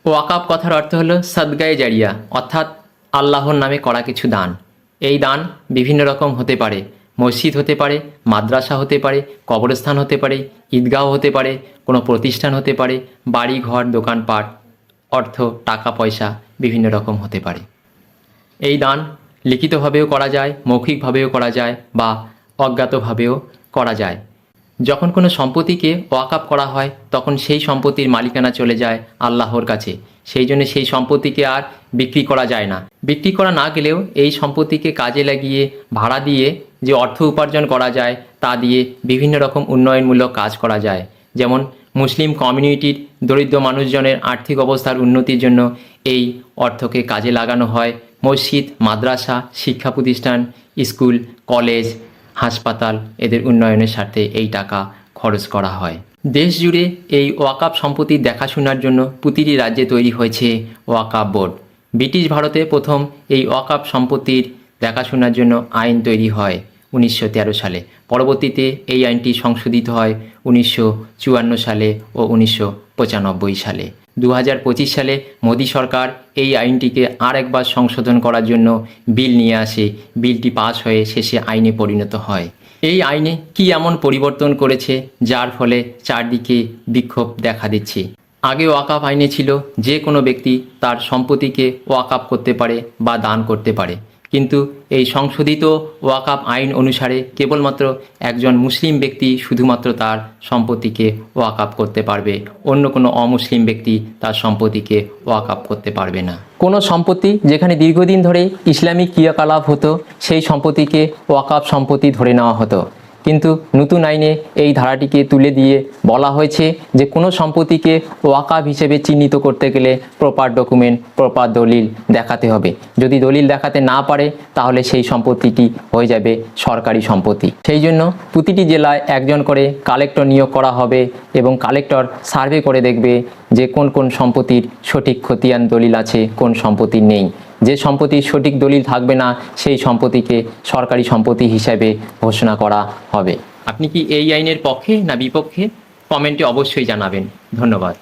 ওয়াকাব কথার অর্থ হলো সাদগায়ে জারিয়া, অর্থাৎ আল্লাহর নামে করা কিছু দান। এই দান বিভিন্ন রকম হতে পারে। মসজিদ হতে পারে, মাদ্রাসা হতে পারে, কবরস্থান হতে পারে, ঈদগাহ হতে পারে, কোনো প্রতিষ্ঠান হতে পারে, বাড়ি ঘর দোকানপাট, অর্থ টাকা পয়সা বিভিন্ন রকম হতে পারে। এই দান লিখিতভাবেও করা যায়, মৌখিকভাবেও করা যায় বা অজ্ঞাতভাবেও করা যায়। যখন কোনো সম্পত্তিকে ওয়াকাফ করা হয় তখন সেই সম্পত্তির মালিকানা চলে যায় আল্লাহর কাছে। সেই জন্য সেই সম্পত্তিকে আর বিক্রি করা যায় না। বিক্রি করা না গেলেও এই সম্পত্তিকে কাজে লাগিয়ে ভাড়া দিয়ে যে অর্থ উপার্জন করা যায় তা দিয়ে বিভিন্ন রকম উন্নয়নমূলক কাজ করা যায়। যেমন মুসলিম কমিউনিটির দরিদ্র মানুষজনের আর্থিক অবস্থার উন্নতির জন্য এই অর্থকে কাজে লাগানো হয়। মসজিদ, মাদ্রাসা, শিক্ষা প্রতিষ্ঠান, স্কুল, কলেজ, হাসপাতাল এদের উন্নয়নের স্বার্থে এই টাকা খরচ করা হয়। দেশ জুড়ে এই ওয়াকাফ সম্পত্তির দেখাশোনার জন্য প্রতিটি রাজ্যে তৈরি হয়েছে ওয়াকাফ বোর্ড। ব্রিটিশ ভারতে প্রথম এই ওয়াকাফ সম্পত্তির দেখাশোনার জন্য আইন তৈরি হয় 1913 সালে। পরবর্তীতে এই আইনটি সংশোধিত হয় 1954 সালে ও 1995 সালে। 2025 সালে মোদী সরকার এই আইনটিকে আরেকবার সংশোধন করার জন্য বিল নিয়ে আসে। বিলটি পাস হয়ে শেষে আইনে পরিণত হয়। এই আইনে কি এমন পরিবর্তন করেছে যার ফলে চারদিকে বিক্ষোভ দেখা দিচ্ছে। আগে ওয়াকাফ আইনে ছিল যে কোনো ব্যক্তি তার সম্পত্তিকে ওয়াকাফ করতে পারে বা দান করতে পারে, কিন্তু এই সংশোধিত ওয়াকাফ আইন অনুসারে কেবলমাত্র একজন মুসলিম ব্যক্তি শুধুমাত্র তার সম্পত্তিকে ওয়াকাফ করতে পারবে, অন্য কোনো অমুসলিম ব্যক্তি তার সম্পত্তিকে ওয়াকাফ করতে পারবে না। কোনো সম্পত্তি যেখানে দীর্ঘদিন ধরে ইসলামিক ক্রিয়াকলাপ হতো সেই সম্পত্তিকে ওয়াকাফ সম্পত্তি ধরে নেওয়া হতো, কিন্তু নতুন আইনে এই ধারাটিকে তুলে দিয়ে বলা হয়েছে যে কোনো সম্পত্তিকে ওয়াকাফ হিসেবে চিহ্নিত করতে গেলে প্রপার ডকুমেন্ট, প্রপার দলিল দেখাতে হবে। যদি দলিল দেখাতে না পারে তাহলে সেই সম্পত্তিটি হয়ে যাবে সরকারি সম্পত্তি। সেই জন্য প্রতিটি জেলায় একজন করে কালেক্টর নিয়োগ করা হবে এবং কালেক্টর সার্ভে করে দেখবে যে কোন কোন সম্পত্তির সঠিক খতিয়ান দলিল আছে, কোন সম্পত্তি নেই। যে সম্পত্তির সঠিক দলিল থাকবে না সেই সম্পত্তিকে সরকারি সম্পত্তি হিসাবে ঘোষণা করা হবে। আপনি কি এই আইনের পক্ষে না বিপক্ষে? কমেন্টে অবশ্যই জানাবেন। ধন্যবাদ।